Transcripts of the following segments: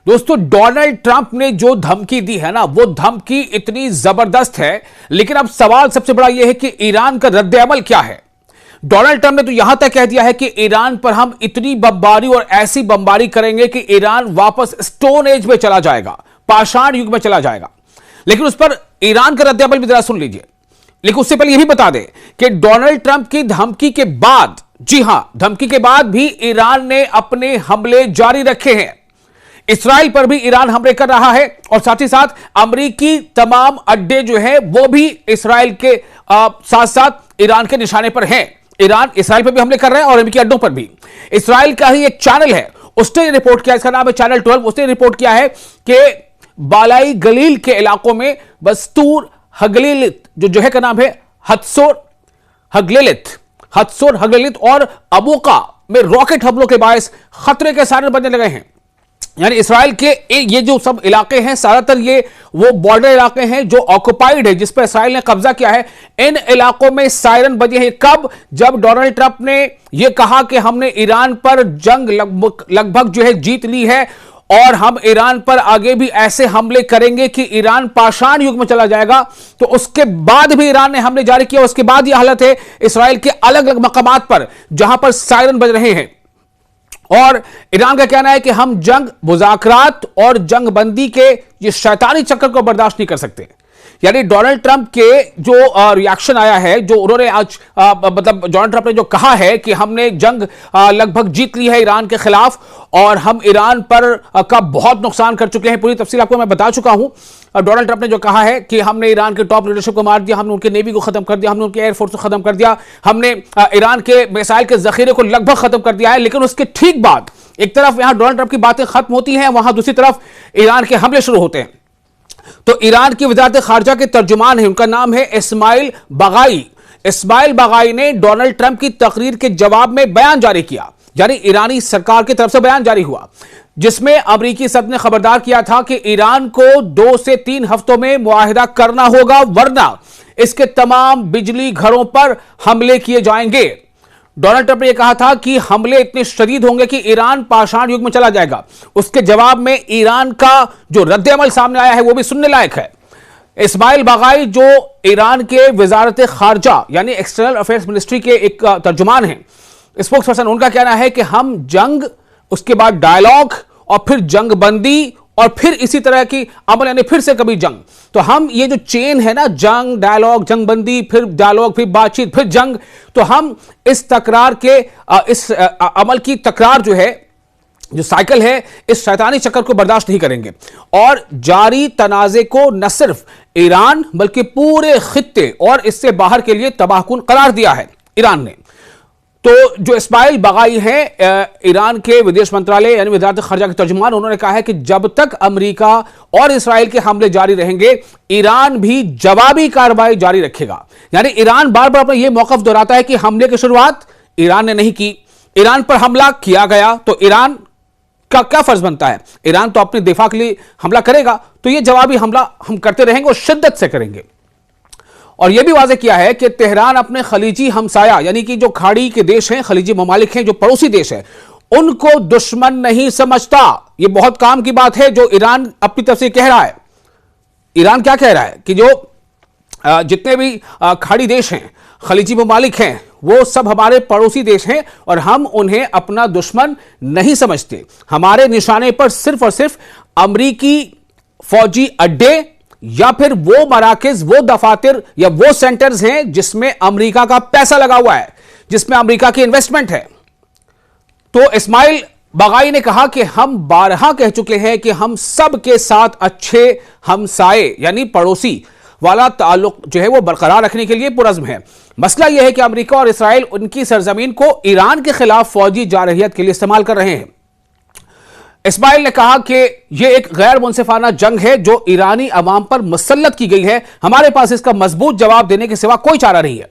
दोस्तों, Donald Trump ने जो धमकी दी है ना, वो धमकी इतनी जबरदस्त है, लेकिन अब सवाल सबसे बड़ा यह है कि ईरान का रद्द-ए-अमल क्या है। डोनाल्ड ट्रंप ने तो यहां तक कह दिया है कि ईरान पर हम इतनी बमबारी और ऐसी बमबारी करेंगे कि ईरान वापस स्टोन एज में चला जाएगा, पाषाण युग में चला जाएगा। लेकिन उस पर ईरान का रद्द-ए-अमल भी जरा सुन लीजिए। लेकिन उससे पहले यह भी बता दें कि डोनाल्ड ट्रंप की धमकी के बाद, जी हां, धमकी के बाद भी ईरान ने अपने हमले जारी रखे हैं। इस्राइल पर भी ईरान हमले कर रहा है और साथ ही साथ अमेरिकी तमाम अड्डे जो है वो भी इस्राइल के साथ साथ ईरान के निशाने पर हैं। ईरान इस्राइल पर भी हमले कर रहे हैं और अमेरिकी अड्डों पर भी। इस्राइल का ही एक चैनल है, उसने रिपोर्ट किया, इसका नाम है चैनल 12, उसने रिपोर्ट किया है कि बालाई गलील के इलाकों में बस्तूर हगलिलित जो है का नाम है हत्सोर हगलिलित और अबूका में रॉकेट हमलों के बायस खतरे के सारे बनने लगे हैं। यानी इस्राइल के ये जो सब इलाके हैं, ज्यादातर ये वो बॉर्डर इलाके हैं जो ऑक्युपाइड है, जिस पर इस्राइल ने कब्जा किया है। इन इलाकों में सायरन बजे हैं। कब? जब डोनाल्ड ट्रंप ने यह कहा कि हमने ईरान पर जंग लगभग जो है जीत ली है और हम ईरान पर आगे भी ऐसे हमले करेंगे कि ईरान पाषाण युग में चला जाएगा। तो उसके बाद भी ईरान ने हमले जारी किया। उसके बाद यह हालत है इस्राइल के अलग अलग मकामात पर जहां पर सायरन बज रहे हैं। और ईरान का कहना है कि हम जंग, मुज़ाकरात और जंग बंदी के ये शैतानी चक्कर को बर्दाश्त नहीं कर सकते। यानी डोनाल्ड ट्रंप के जो रिएक्शन आया है, जो उन्होंने आज मतलब डोनाल्ड ट्रंप ने जो कहा है कि हमने जंग लगभग जीत ली है ईरान के खिलाफ और हम ईरान पर का बहुत नुकसान कर चुके हैं। पूरी तफसील आपको मैं बता चुका हूं। डोनाल्ड ट्रंप ने जो कहा है कि हमने ईरान के टॉप लीडरशिप को मार दिया, हमने उनके नेवी को खत्म कर दिया, हमने उनके एयरफोर्स को खत्म कर दिया, हमने ईरान के मिसाइल के जखीरे को लगभग खत्म कर दिया है। लेकिन उसके ठीक बाद एक तरफ यहां डोनाल्ड ट्रंप की बातें खत्म होती हैं, वहां दूसरी तरफ ईरान के हमले शुरू होते हैं। तो ईरान की वजारत खारजा के तर्जुमान है, उनका नाम है इस्माइल बागाई। इस्माइल बागाई ने डोनाल्ड ट्रंप की तकरीर के जवाब में बयान जारी किया, यानी ईरानी सरकार की तरफ से बयान जारी हुआ, जिसमें अमेरिकी सदर ने खबरदार किया था कि ईरान को 2 से 3 हफ्तों में मुआहिदा करना होगा, वरना इसके तमाम बिजली घरों पर हमले किए जाएंगे। डोनाल्ड ट्रंप ने यह कहा था कि हमले इतने शदीद होंगे कि ईरान पाषाण युग में चला जाएगा। उसके जवाब में ईरान का जो रद्द-ए-अमल सामने आया है वो भी सुनने लायक है। इस्माइल बागाई जो ईरान के वजारत खारजा यानी एक्सटर्नल अफेयर्स मिनिस्ट्री के एक तर्जुमान हैं, स्पोक्स पर्सन, उनका कहना है कि हम जंग, उसके बाद डायलॉग और फिर जंग बंदी और फिर इसी तरह की अमल, यानी फिर से कभी जंग। तो हम ये जो चेन है ना, जंग, डायलॉग, जंग बंदी, फिर डायलॉग, फिर बातचीत, फिर जंग, तो हम इस तकरार के इस अमल की तकरार जो है, जो साइकिल है, इस शैतानी चक्कर को बर्दाश्त नहीं करेंगे। और जारी तनाजे को न सिर्फ ईरान बल्कि पूरे खित्ते और इससे बाहर के लिए तबाहकुन करार दिया है ईरान ने। तो जो इस्माइल बागाई हैं, ईरान के विदेश मंत्रालय यानी वजारत खारजा के तर्जुमान, उन्होंने कहा है कि जब तक अमेरिका और इस्राइल के हमले जारी रहेंगे, ईरान भी जवाबी कार्रवाई जारी रखेगा। यानी ईरान बार बार अपना यह मौकफ दोहराता है कि हमले की शुरुआत ईरान ने नहीं की, ईरान पर हमला किया गया तो ईरान का क्या फर्ज बनता है? ईरान तो अपने दिफा के लिए हमला करेगा, तो यह जवाबी हमला हम करते रहेंगे और शिद्दत से करेंगे। और यह भी वाज़ेह किया है कि तेहरान अपने खलीजी हमसाया यानी कि जो खाड़ी के देश हैं, खलीजी ममालिक हैं, जो पड़ोसी देश हैं, उनको दुश्मन नहीं समझता। यह बहुत काम की बात है जो ईरान अपनी तरफ से कह रहा है। ईरान क्या कह रहा है कि जो जितने भी खाड़ी देश हैं, खलीजी ममालिक हैं, वो सब हमारे पड़ोसी देश हैं और हम उन्हें अपना दुश्मन नहीं समझते। हमारे निशाने पर सिर्फ और सिर्फ अमरीकी फौजी अड्डे या फिर वो मराकज, वो दफातर या वो सेंटर्स हैं जिसमें अमेरिका का पैसा लगा हुआ है, जिसमें अमेरिका की इन्वेस्टमेंट है। तो इस्माइल बागाई ने कहा कि हम 12 कह चुके हैं कि हम सब के साथ अच्छे हमसाए यानी पड़ोसी वाला ताल्लुक जो है वो बरकरार रखने के लिए पुरज़्म है। मसला यह है कि अमेरिका और इसराइल उनकी सरजमीन को ईरान के खिलाफ फौजी जारहियत के लिए इस्तेमाल कर रहे हैं। इस्माइल ने कहा कि यह एक गैर मुनसिफाना जंग है जो ईरानी अवाम पर मुसल्लत की गई है। हमारे पास इसका मजबूत जवाब देने के सिवा कोई चारा नहीं है।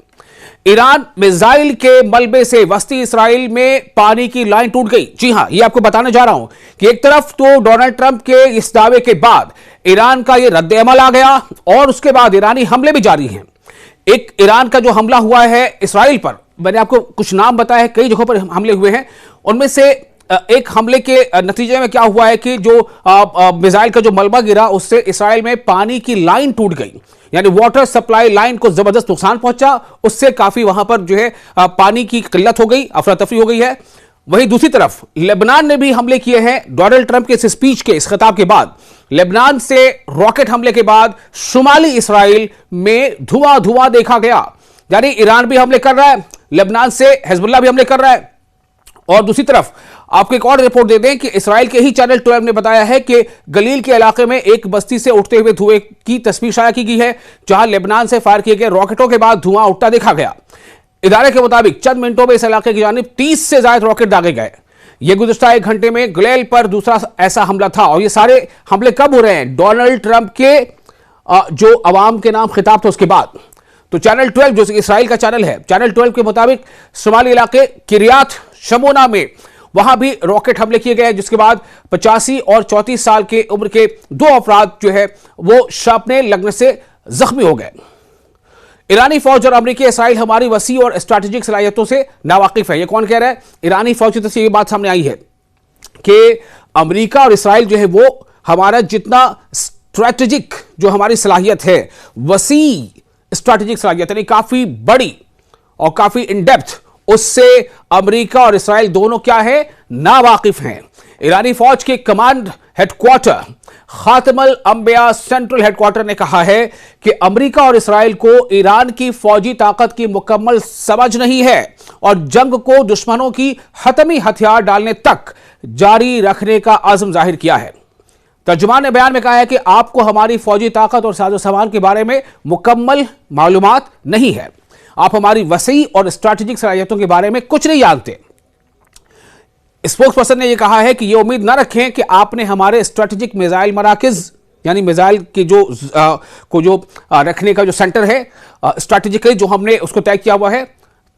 ईरान मिसाइल के मलबे से वस्ती इसराइल में पानी की लाइन टूट गई। जी हां, यह आपको बताने जा रहा हूं कि एक तरफ तो डोनाल्ड ट्रंप के इस दावे के बाद ईरान का यह रद्द-ए-अमल आ गया और उसके बाद ईरानी हमले भी जारी हैं। एक ईरान का जो हमला हुआ है इसराइल पर, मैंने आपको कुछ नाम बताया है, कई जगहों पर हमले हुए हैं, उनमें से एक हमले के नतीजे में क्या हुआ है कि जो मिसाइल का जो मलबा गिरा उससे इसराइल में पानी की लाइन टूट गई, यानी वाटर सप्लाई लाइन को जबरदस्त नुकसान पहुंचा। उससे काफी वहां पर जो है पानी की किल्लत हो गई, अफरा तफरी हो गई है। वहीं दूसरी तरफ लेबनान ने भी हमले किए हैं। डोनाल्ड ट्रंप के इस स्पीच के, इस खिताब के बाद लेबनान से रॉकेट हमले के बाद शुमाली इसराइल में धुआं धुआं देखा गया, यानी ईरान भी हमले कर रहा है, लेबनान से हिजबुल्लाह भी हमले कर रहा है। और दूसरी तरफ आपको एक और रिपोर्ट दे दें कि इसराइल के ही चैनल 12 ने बताया है कि गलील के इलाके में एक बस्ती से उठते हुए धुएं की तस्वीर शाया की गई है, जहां लेबनान से फायर किए गए रॉकेटों के बाद धुआं उठता देखा गया। इदारे के मुताबिक चंद मिनटों में इस इलाके की जानिब 30 से ज्यादा रॉकेट दागे गए। यह गुज़िश्ता एक घंटे में गलील पर दूसरा ऐसा हमला था। और ये सारे हमले कब हो रहे हैं? डोनाल्ड ट्रंप के जो अवाम के नाम खिताब था उसके बाद। तो चैनल 12 जो इसराइल का चैनल है, चैनल 12 के मुताबिक शुमाली इलाके किरियात शमोना में वहां भी रॉकेट हमले किए गए, जिसके बाद 85 और 34 साल के उम्र के 2 अफराद जो है वो शार्पनेल लगने से जख्मी हो गए। ईरानी फौज और अमेरिकी इसराइल हमारी वसी और स्ट्रैटेजिक सलाहियतों से नावाकिफ है। ये कौन कह रहा है? ईरानी फौज की तरफ से ये बात सामने आई है कि अमेरिका और इसराइल जो है वो हमारा जितना स्ट्रैटेजिक जो हमारी सलाहियत है, वसी स्ट्रैटेजिक सलाहियत यानी काफी बड़ी और काफी इन डेप्थ, उससे अमेरिका और इसराइल दोनों क्या है? नावाकिफ हैं। ईरानी फौज के कमांड हेडक्वार्टर खातमुल अंबिया सेंट्रल हेडक्वार्टर ने कहा है कि अमेरिका और इसराइल को ईरान की फौजी ताकत की मुकम्मल समझ नहीं है और जंग को दुश्मनों की हतमी हथियार डालने तक जारी रखने का आज़म जाहिर किया है। तर्जुमान ने बयान में कहा है कि आपको हमारी फौजी ताकत और साजो सामान के बारे में मुकम्मल मालूमात नहीं है, आप हमारी वसी और स्ट्रैटेजिक सलाहियतों के बारे में कुछ नहीं जानते। स्पोक्स पर्सन ने यह कहा है कि यह उम्मीद न रखें कि आपने हमारे स्ट्रैटेजिक मिसाइल मराकिज यानी मिसाइल की जो रखने का जो सेंटर है स्ट्रैटेजिकली जो हमने उसको तय किया हुआ है,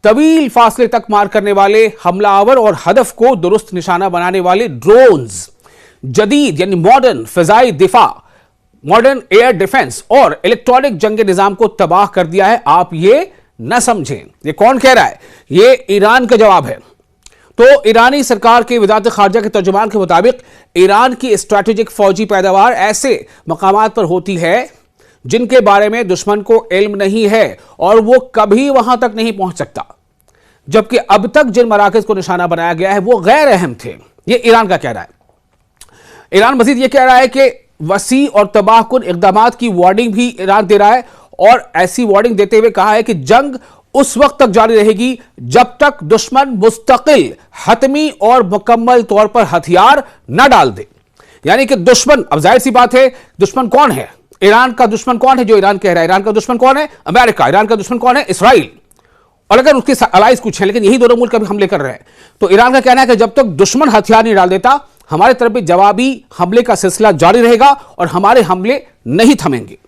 तवील फासले तक मार करने वाले हमलावर और हदफ को दुरुस्त निशाना बनाने वाले ड्रोन्स, जदीद यानी मॉडर्न फिजाई दिफा, मॉडर्न एयर डिफेंस और इलेक्ट्रॉनिक जंगी निजाम को तबाह कर दिया है, आप ये न समझें। ये कौन कह रहा है? ये ईरान का जवाब है। तो ईरानी सरकार के वज़ारत ख़ारजा के तर्जुमान के मुताबिक ईरान की स्ट्रैटेजिक फौजी पैदावार ऐसे मकामात पर होती है जिनके बारे में दुश्मन को इल्म नहीं है और वो कभी वहां तक नहीं पहुंच सकता, जबकि अब तक जिन मराकज़ को निशाना बनाया गया है वो गैर अहम थे। ये ईरान का कह रहा है। ईरान मजीद ये कह रहा है कि वसी और तबाहकुन इक़दामात की वार्निंग भी ईरान दे रहा है और ऐसी वार्निंग देते हुए कहा है कि जंग उस वक्त तक जारी रहेगी जब तक दुश्मन मुस्तकिल, हतमी और मुकम्मल तौर पर हथियार न डाल दे। यानी कि दुश्मन, अब जाहिर सी बात है दुश्मन कौन है? ईरान का दुश्मन कौन है? जो ईरान कह रहा है ईरान का दुश्मन कौन है? अमेरिका। ईरान का दुश्मन कौन है? इसराइल। और अगर उसके अलाइज कुछ है, लेकिन यही दोनों मुल्क अभी हमले कर रहे हैं। तो ईरान का कहना है कि जब तक दुश्मन हथियार नहीं डाल देता, हमारे तरफ भी जवाबी हमले का सिलसिला जारी रहेगा और हमारे हमले नहीं थमेंगे।